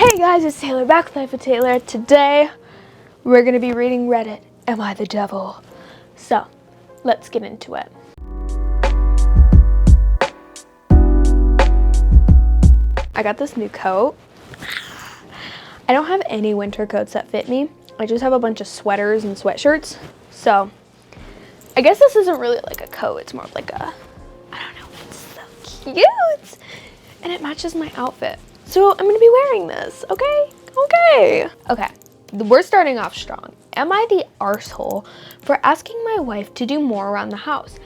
Hey guys, it's Taylor back with Life with Taylor. Today, we're going to be reading Reddit, Am I the Devil? So, let's get into it. I got this new coat. I don't have any winter coats that fit me. I just have a bunch of sweaters and sweatshirts. So, I guess this isn't really like a coat. It's more of like a, I don't know, it's so cute. And it matches my outfit. So, I'm going to be wearing this, okay? Okay, we're starting off strong. Am I the arsehole for asking my wife to do more around the house?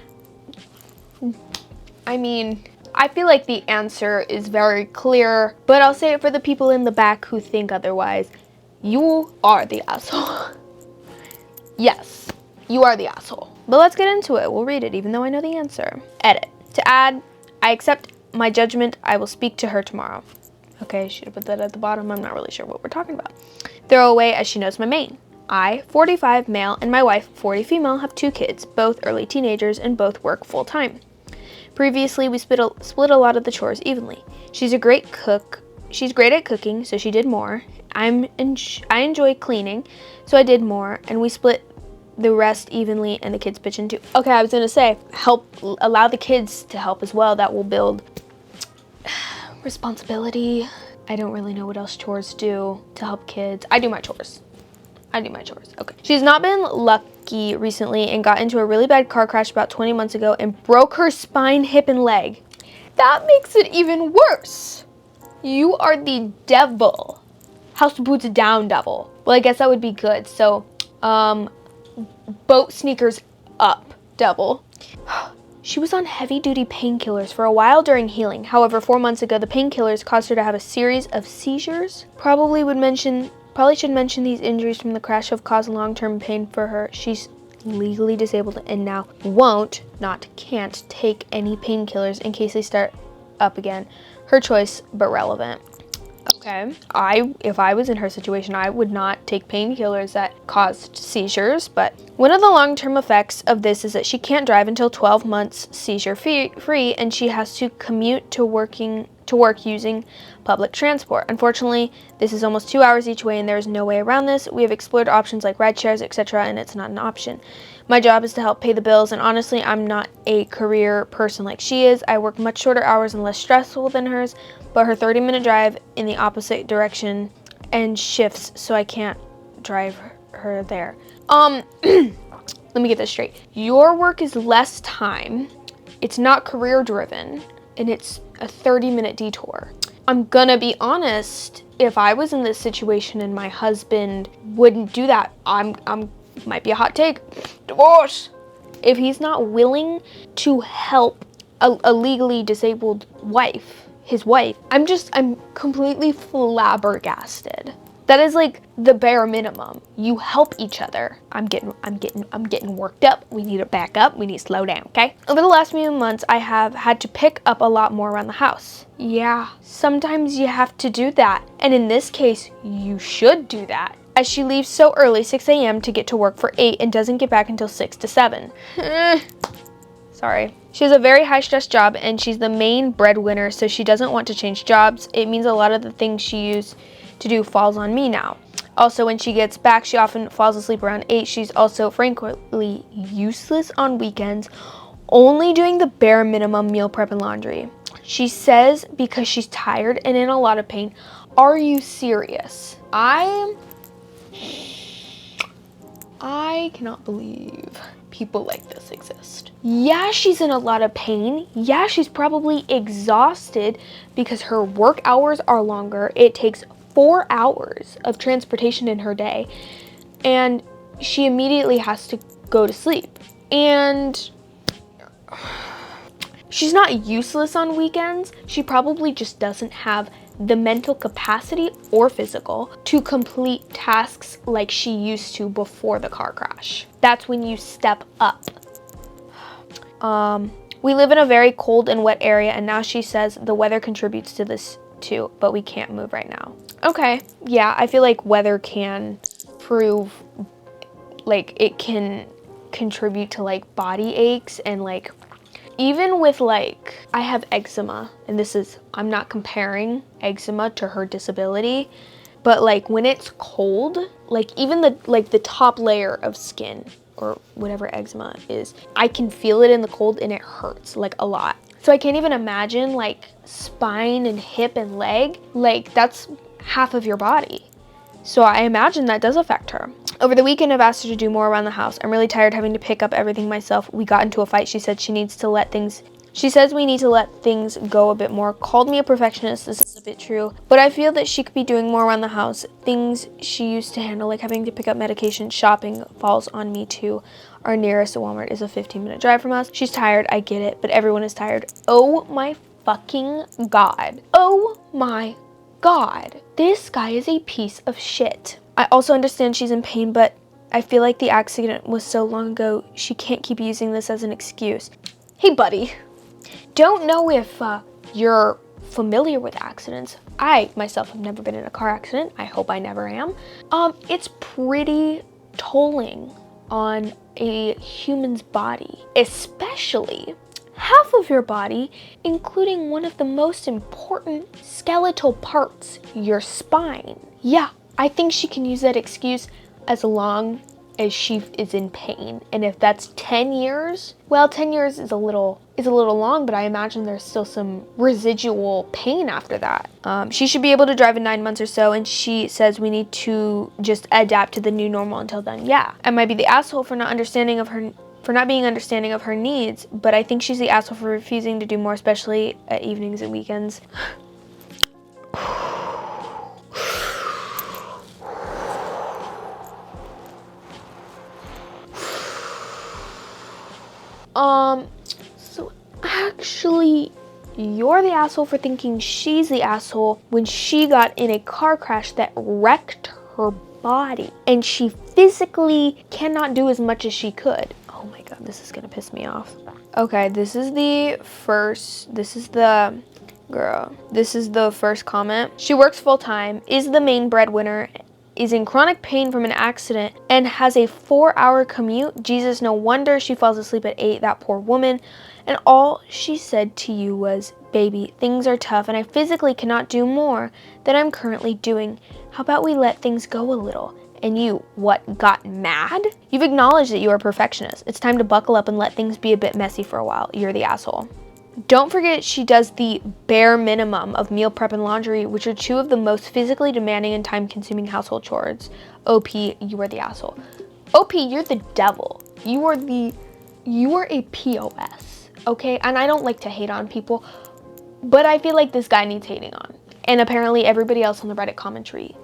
I mean, I feel like the answer is very clear, but I'll say it for the people in the back who think otherwise. You are the asshole. Yes, you are the asshole. But let's get into it. We'll read it even though I know the answer. Edit. To add, I accept my judgment. I will speak to her tomorrow. Okay, should have put that at the bottom. I'm not really sure what we're talking about. Throw away as she knows my main. I, 45 male, and my wife, 40 female, have 2 kids, both early teenagers, and both work full time. Previously, we split a lot of the chores evenly. She's a great cook. She's great at cooking, so she did more. I enjoy cleaning, so I did more, and we split the rest evenly, and the kids pitch in too. Okay, I was gonna say, allow the kids to help as well. That will build responsibility. I don't really know what else chores do to help kids. I do my chores. Okay. She's not been lucky recently and got into a really bad car crash about 20 months ago and broke her spine, hip, and leg. That makes it even worse. You are the devil. House boots down, devil. Well, I guess that would be good. So, boat sneakers up, devil. She was on heavy-duty painkillers for a while during healing. However, 4 months ago, the painkillers caused her to have a series of seizures. Probably should mention these injuries from the crash have caused long-term pain for her. She's legally disabled and now can't take any painkillers in case they start up again. Her choice, but relevant. Okay, if I was in her situation, I would not take painkillers that caused seizures, but one of the long-term effects of this is that she can't drive until 12 months seizure-free, and she has to commute to work using public transport. Unfortunately, this is almost 2 hours each way, and there is no way around this. We have explored options like ride shares, etc., and it's not an option. My job is to help pay the bills, and honestly, I'm not a career person like she is. I work much shorter hours and less stressful than hers, but her 30-minute drive in the opposite direction and shifts, so I can't drive her there. Let me get this straight. Your work is less time, it's not career driven, and it's a 30-minute detour. I'm gonna be honest, if I was in this situation and my husband wouldn't do that, might be a hot take, divorce. If he's not willing to help a legally disabled wife, his wife, I'm completely flabbergasted. That is like the bare minimum. You help each other. I'm getting worked up. We need to back up. We need to slow down, okay? Over the last few months, I have had to pick up a lot more around the house. Yeah, sometimes you have to do that. And in this case, you should do that. As she leaves so early, 6 a.m. to get to work for 8 and doesn't get back until 6 to 7. Sorry. She has a very high-stress job and she's the main breadwinner, so she doesn't want to change jobs. It means a lot of the things she used to do falls on me now. Also, when she gets back, she often falls asleep around 8. She's also frankly useless on weekends, only doing the bare minimum meal prep and laundry. She says because she's tired and in a lot of pain. Are you serious? I cannot believe people like this exist. Yeah, she's in a lot of pain. Yeah, she's probably exhausted because her work hours are longer. It takes 4 hours of transportation in her day, and she immediately has to go to sleep. And she's not useless on weekends. She probably just doesn't have the mental capacity or physical to complete tasks like she used to before the car crash. That's when you step up. We live in a very cold and wet area, and now she says the weather contributes to this too, but we can't move right now. Okay, yeah, I feel like weather can prove, like, it can contribute to like body aches and like even with like, I have eczema, and I'm not comparing eczema to her disability, but like when it's cold, like even the top layer of skin or whatever eczema is, I can feel it in the cold and it hurts like a lot. So I can't even imagine like spine and hip and leg, like that's half of your body. So I imagine that does affect her. Over the weekend, I've asked her to do more around the house. I'm really tired having to pick up everything myself. We got into a fight. She said she says we need to let things go a bit more. Called me a perfectionist. This is a bit true. But I feel that she could be doing more around the house. Things she used to handle, like having to pick up medication, shopping, falls on me too. Our nearest Walmart is a 15-minute drive from us. She's tired. I get it. But everyone is tired. Oh my fucking God. Oh my God. This guy is a piece of shit. I also understand she's in pain, but I feel like the accident was so long ago, she can't keep using this as an excuse. Hey, buddy. Don't know if you're familiar with accidents. I, myself, have never been in a car accident. I hope I never am. It's pretty tolling on a human's body, especially half of your body, including one of the most important skeletal parts, your spine. Yeah, I think she can use that excuse as long as she is in pain. And if that's 10 years, well, 10 years is a little long, but I imagine there's still some residual pain after that. She should be able to drive in 9 months or so, and she says we need to just adapt to the new normal until then. Yeah, I might be the asshole for not being understanding of her needs, but I think she's the asshole for refusing to do more, especially at evenings and weekends. So actually, you're the asshole for thinking she's the asshole when she got in a car crash that wrecked her body, and she physically cannot do as much as she could. Oh my God, this is gonna piss me off. Okay, this is the first comment. She works full-time, is the main breadwinner, is in chronic pain from an accident, and has a 4-hour commute. Jesus, no wonder she falls asleep at 8, that poor woman. And all she said to you was, baby, things are tough and I physically cannot do more than I'm currently doing. How about we let things go a little? And you, what, got mad? You've acknowledged that you are a perfectionist. It's time to buckle up and let things be a bit messy for a while. You're the asshole. Don't forget she does the bare minimum of meal prep and laundry, which are two of the most physically demanding and time-consuming household chores. OP, you are the asshole. OP, you're the devil. You are a POS, okay? And I don't like to hate on people, but I feel like this guy needs hating on. And apparently everybody else on the Reddit commentary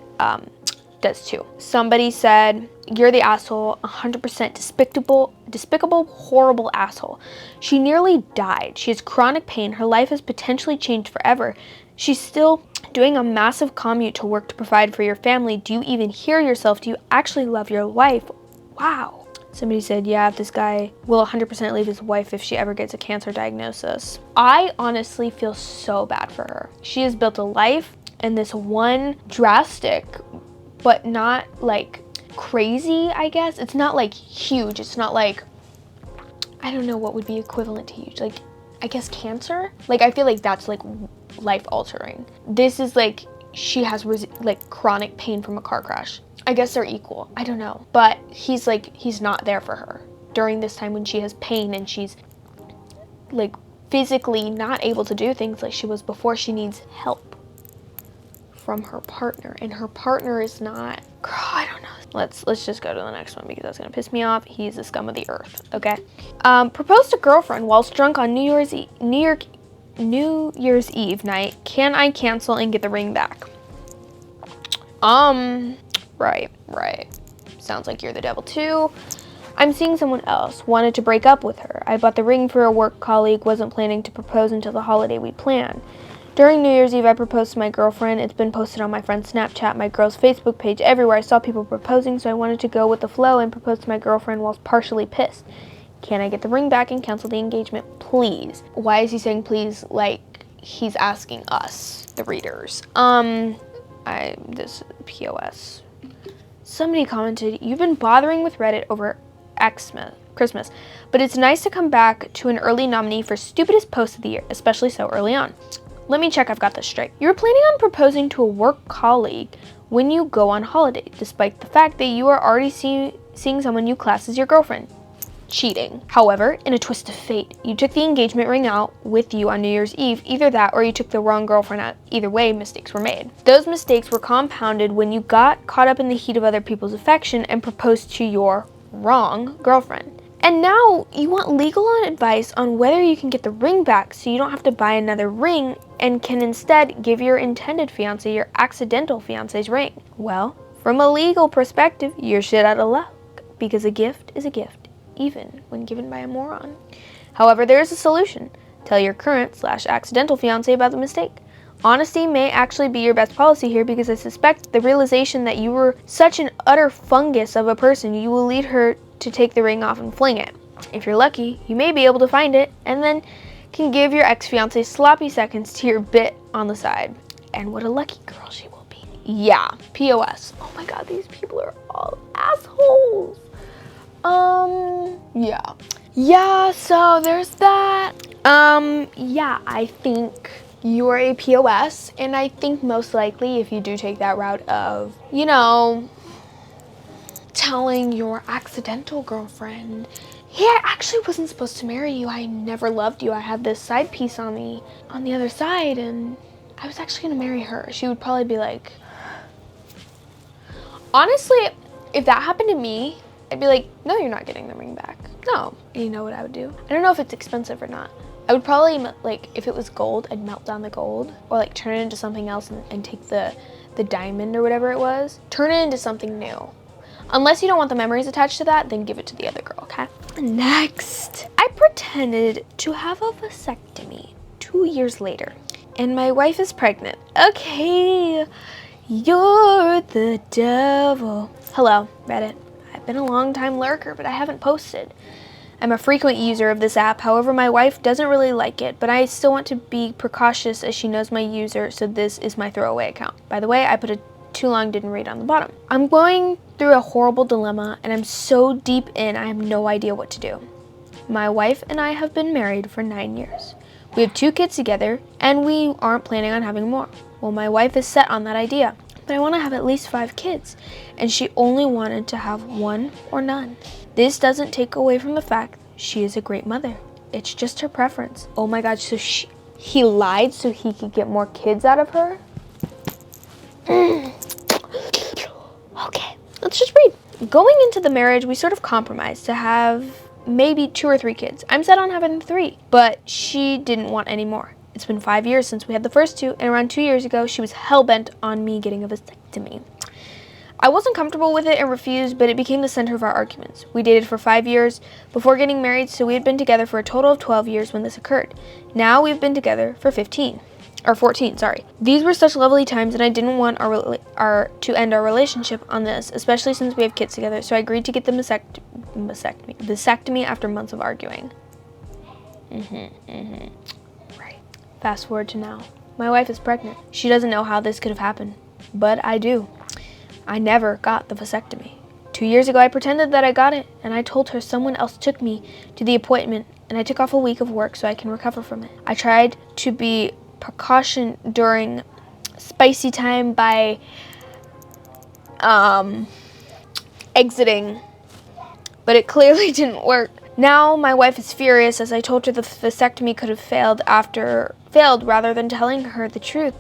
does too. Somebody said, you're the asshole, 100% despicable, horrible asshole. She nearly died. She has chronic pain. Her life has potentially changed forever. She's still doing a massive commute to work to provide for your family. Do you even hear yourself? Do you actually love your wife? Wow. Somebody said, yeah, if this guy will 100% leave his wife if she ever gets a cancer diagnosis. I honestly feel so bad for her. She has built a life, and this one drastic, but not like crazy, I guess. It's not like huge. It's not like, I don't know what would be equivalent to huge. Like, I guess cancer? Like, I feel like that's like life altering. This is like, she has like chronic pain from a car crash. I guess they're equal. I don't know. But he's not there for her during this time when she has pain and she's like physically not able to do things like she was before. She needs help from her partner, and her partner is not, girl, I don't know. Let's just go to the next one because that's gonna piss me off. He's the scum of the earth, okay? Proposed to girlfriend whilst drunk on New Year's Eve night. Can I cancel and get the ring back? Right. Sounds like you're the devil too. I'm seeing someone else. Wanted to break up with her. I bought the ring for a work colleague. Wasn't planning to propose until the holiday we planned. During New Year's Eve, I proposed to my girlfriend. It's been posted on my friend's Snapchat, my girl's Facebook page, everywhere. I saw people proposing, so I wanted to go with the flow and propose to my girlfriend whilst partially pissed. Can I get the ring back and cancel the engagement, please? Why is he saying please like he's asking us, the readers? This POS. Somebody commented, you've been bothering with Reddit over Christmas, but it's nice to come back to an early nominee for stupidest post of the year, especially so early on. Let me check I've got this straight. You were planning on proposing to a work colleague when you go on holiday, despite the fact that you are already seeing someone you class as your girlfriend. Cheating. However, in a twist of fate, you took the engagement ring out with you on New Year's Eve. Either that or you took the wrong girlfriend out. Either way, mistakes were made. Those mistakes were compounded when you got caught up in the heat of other people's affection and proposed to your wrong girlfriend. And now you want legal advice on whether you can get the ring back so you don't have to buy another ring and can instead give your intended fiance your accidental fiance's ring. Well, from a legal perspective, you're shit out of luck because a gift is a gift, even when given by a moron. However, there is a solution. Tell your current/accidental fiance about the mistake. Honesty may actually be your best policy here because I suspect the realization that you were such an utter fungus of a person, you will lead her to take the ring off and fling it. If you're lucky, you may be able to find it and then can give your ex-fiance sloppy seconds to your bit on the side. And what a lucky girl she will be. Yeah, POS. Oh my god, these people are all assholes. Yeah, so there's that. Yeah, I think you're a POS, and I think most likely if you do take that route of, you know, telling your accidental girlfriend, hey, I actually wasn't supposed to marry you, I never loved you, I had this side piece on me on the other side, and I was actually gonna marry her, she would probably be like, honestly, if that happened to me, I'd be like, no, you're not getting the ring back. No. You know what I would do? I don't know if it's expensive or not. I would probably, like, if it was gold, I'd melt down the gold or like turn it into something else and take the diamond or whatever it was, turn it into something new. Unless you don't want the memories attached to that, then give it to the other girl, okay? Next, I pretended to have a vasectomy 2 years later, and my wife is pregnant. Okay, you're the devil. Hello, Reddit. I've been a long time lurker, but I haven't posted. I'm a frequent user of this app, however my wife doesn't really like it, but I still want to be precautious as she knows my user, so this is my throwaway account. By the way, I put a too long didn't read on the bottom. I'm going through a horrible dilemma and I'm so deep in I have no idea what to do. My wife and I have been married for 9 years. We have 2 kids together and we aren't planning on having more. Well, my wife is set on that idea, but I want to have at least 5 kids and she only wanted to have 1 or none. This doesn't take away from the fact she is a great mother. It's just her preference. Oh my God, so he lied so he could get more kids out of her? Okay, let's just read. Going into the marriage, we sort of compromised to have maybe 2 or 3 kids. I'm set on having 3, but she didn't want any more. It's been 5 years since we had the first 2, and around 2 years ago, she was hell-bent on me getting a vasectomy. I wasn't comfortable with it and refused, but it became the center of our arguments. We dated for 5 years before getting married, so we had been together for a total of 12 years when this occurred. Now we've been together for 14. These were such lovely times, and I didn't want to end our relationship on this, especially since we have kids together, so I agreed to get the vasectomy after months of arguing. Right. Fast forward to now. My wife is pregnant. She doesn't know how this could have happened, but I do. I never got the vasectomy. 2 years ago, I pretended that I got it, and I told her someone else took me to the appointment, and I took off a week of work so I can recover from it. I tried to be precaution during spicy time by exiting, but it clearly didn't work. Now my wife is furious as I told her the vasectomy could have failed rather than telling her the truth.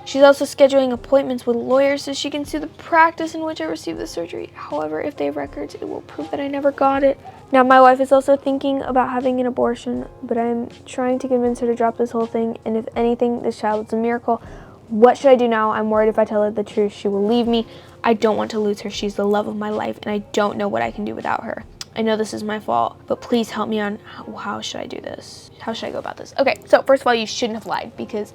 She's also scheduling appointments with lawyers so she can sue the practice in which I received the surgery. However, if they have records, it will prove that I never got it. Now my wife is also thinking about having an abortion, but I'm trying to convince her to drop this whole thing, and if anything, this child is a miracle. What should I do now? I'm worried if I tell her the truth, she will leave me. I don't want to lose her. She's the love of my life, and I don't know what I can do without her. I know this is my fault, but please help me on how should I do this? How should I go about this? Okay, so first of all, you shouldn't have lied, because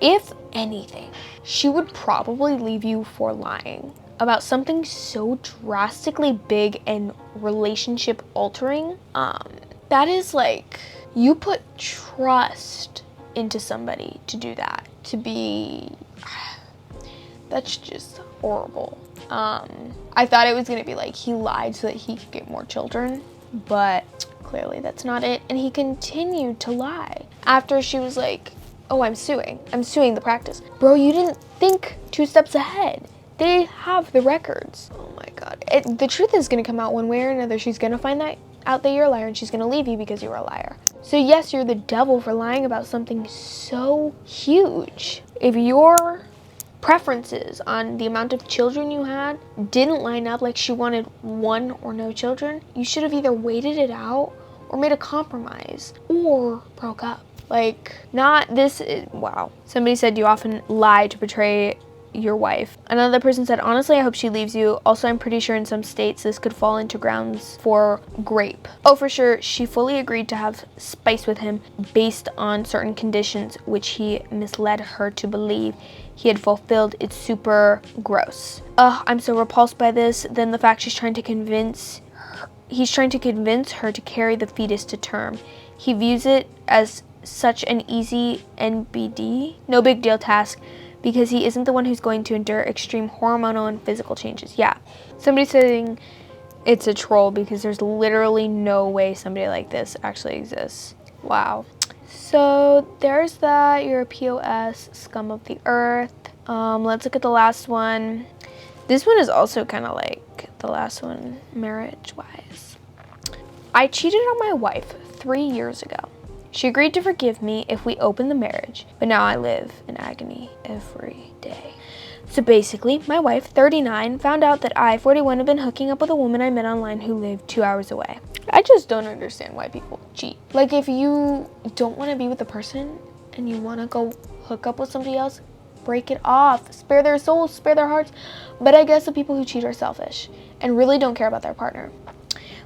if anything, she would probably leave you for lying about something so drastically big and relationship altering. That is like, you put trust into somebody to do that, that's just horrible. I thought it was gonna be like he lied so that he could get more children, but clearly that's not it. And he continued to lie after she was like, oh, I'm suing the practice. Bro, you didn't think 2 steps ahead. They have the records. Oh my God. The truth is gonna come out one way or another. She's gonna find that out that you're a liar, and she's gonna leave you because you're a liar. So yes, you're the devil for lying about something so huge. If your preferences on the amount of children you had didn't line up, like she wanted 1 or no children, you should have either waited it out or made a compromise or broke up. Like, not this. Wow. Somebody said you often lie to portray your wife. Another person said, honestly, I hope she leaves you. Also, I'm pretty sure in some states this could fall into grounds for rape. Oh, for sure. She fully agreed to have spice with him based on certain conditions, which he misled her to believe he had fulfilled. It's super gross. Ugh, I'm so repulsed by this. Then the fact he's trying to convince her to carry the fetus to term. He views it as such an easy NBD, no big deal task, because he isn't the one who's going to endure extreme hormonal and physical changes. Yeah, somebody's saying it's a troll because there's literally no way somebody like this actually exists. Wow. So there's that. You're a POS, scum of the earth. Let's look at the last one. This one is also kind of like the last one, marriage-wise. I cheated on my wife 3 years ago. She agreed to forgive me if we opened the marriage, but now I live in agony every day. So basically, my wife, 39, found out that I, 41, have been hooking up with a woman I met online who lived 2 hours away. I just don't understand why people cheat. Like, if you don't want to be with the person and you want to go hook up with somebody else, break it off. Spare their souls, spare their hearts. But I guess the people who cheat are selfish and really don't care about their partner.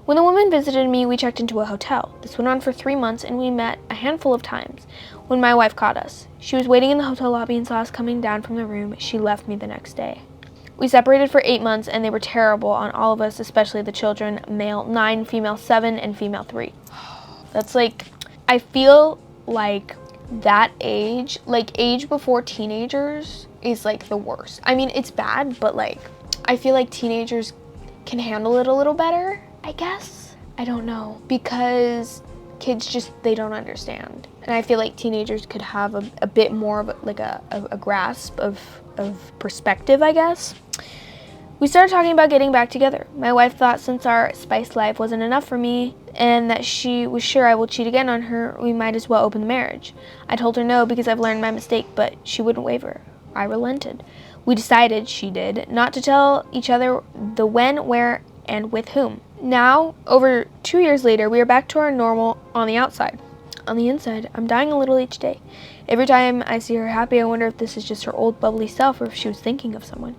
When the woman visited me, we checked into a hotel. This went on for 3 months, and we met a handful of times when my wife caught us. She was waiting in the hotel lobby and saw us coming down from the room. She left me the next day. We separated for 8 months, and they were terrible on all of us, especially the children, male 9, female 7, and female 3. That's like, I feel like that age, like age before teenagers, is like the worst. I mean, it's bad, but like, I feel like teenagers can handle it a little better, I guess. I don't know, because kids just, they don't understand. And I feel like teenagers could have a bit more of like a grasp of perspective, I guess. We started talking about getting back together. My wife thought since our spice life wasn't enough for me and that she was sure I will cheat again on her, we might as well open the marriage. I told her no because I've learned my mistake, but she wouldn't waver. I relented. We decided, she did, not to tell each other the when, where, and with whom. Now, over 2 years later, we are back to our normal on the outside. On the inside, I'm dying a little each day. Every time I see her happy, I wonder if this is just her old bubbly self or if she was thinking of someone.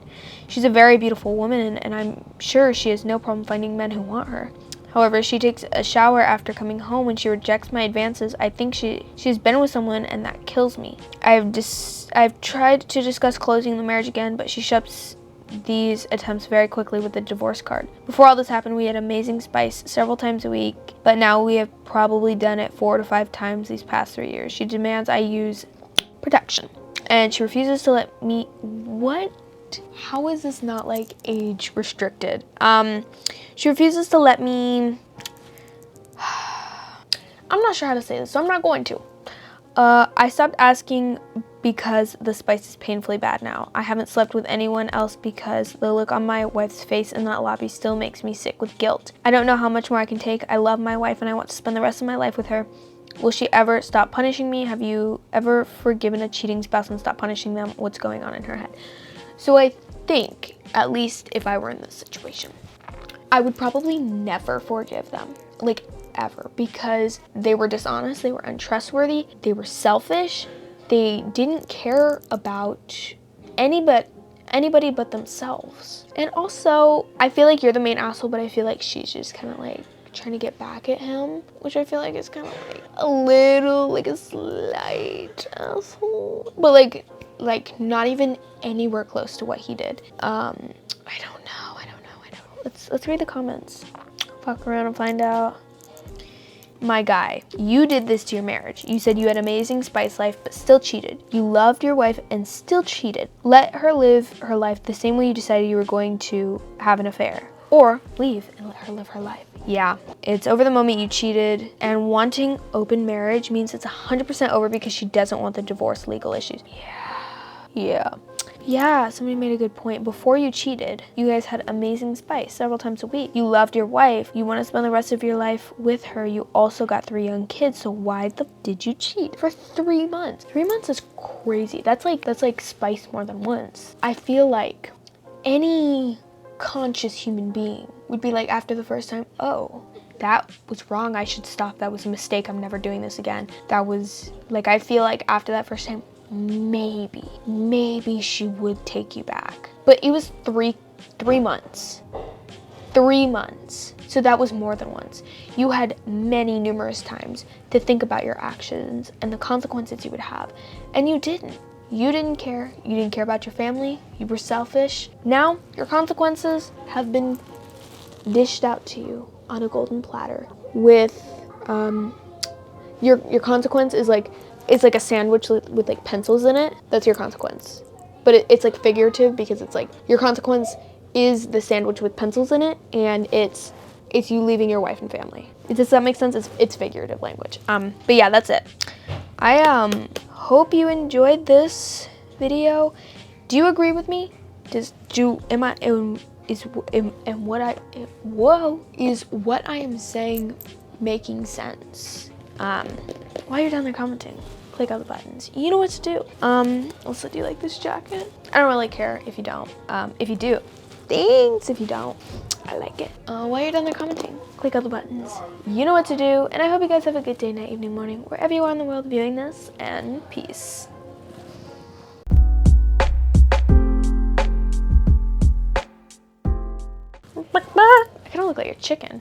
She's a very beautiful woman, and I'm sure she has no problem finding men who want her. However, she takes a shower after coming home and she rejects my advances. I think she's been with someone, and that kills me. I've tried to discuss closing the marriage again, but she shuts these attempts very quickly with the divorce card. Before all this happened, we had amazing spice several times a week, but now we have probably done it 4 to 5 times these past 3 years. She demands I use protection, and she refuses to let me. What? How is this not like age restricted? She refuses to let me. I'm not sure how to say this, so I'm not going to. I stopped asking because the spice is painfully bad now. I haven't slept with anyone else because the look on my wife's face in that lobby still makes me sick with guilt. I don't know how much more I can take. I love my wife and I want to spend the rest of my life with her. Will she ever stop punishing me? Have you ever forgiven a cheating spouse and stopped punishing them? What's going on in her head? So I think, at least if I were in this situation, I would probably never forgive them. Like, ever. Because they were dishonest, they were untrustworthy, they were selfish, they didn't care about anybody but themselves. And also, I feel like you're the main asshole, but I feel like she's just kind of like trying to get back at him, which I feel like is kind of like a little, like a slight asshole. But like not even anywhere close to what he did. I don't know. Let's read the comments. Fuck around and find out. my guy, you did this to your marriage. You said you had amazing spice life, but still cheated. You loved your wife and still cheated. Let her live her life the same way you decided you were going to have an affair. Or leave and let her live her life. Yeah, it's over the moment you cheated, and wanting open marriage means it's 100% over because she doesn't want the divorce legal issues. Yeah, somebody made a good point. Before you cheated, you guys had amazing spice several times a week. You loved your wife. You want to spend the rest of your life with her. You also got 3 young kids. So why did you cheat for 3 months? 3 months is crazy. That's like spice more than once. I feel like any conscious human being would be like, after the first time, oh, that was wrong. I should stop. That was a mistake. I'm never doing this again. That was like, I feel like after that first time, maybe she would take you back. But it was three months. 3 months. So that was more than once. You had numerous times to think about your actions and the consequences you would have. And you didn't. You didn't care. You didn't care about your family. You were selfish. Now your consequences have been dished out to you on a golden platter with your consequence is like, it's like a sandwich with like pencils in it. That's your consequence. But it's like figurative because it's like your consequence is the sandwich with pencils in it, and it's you leaving your wife and family. Does that make sense? It's figurative language. But yeah, that's it. I hope you enjoyed this video. Do you agree with me? Is what I am saying making sense? While you're down there commenting, click on the buttons. You know what to do. Also, do you like this jacket? I don't really care if you don't. If you do, thanks. If you don't, I like it. While you're down there commenting, click on the buttons. You know what to do. And I hope you guys have a good day, night, evening, morning, wherever you are in the world viewing this, and peace. I kind of look like a chicken.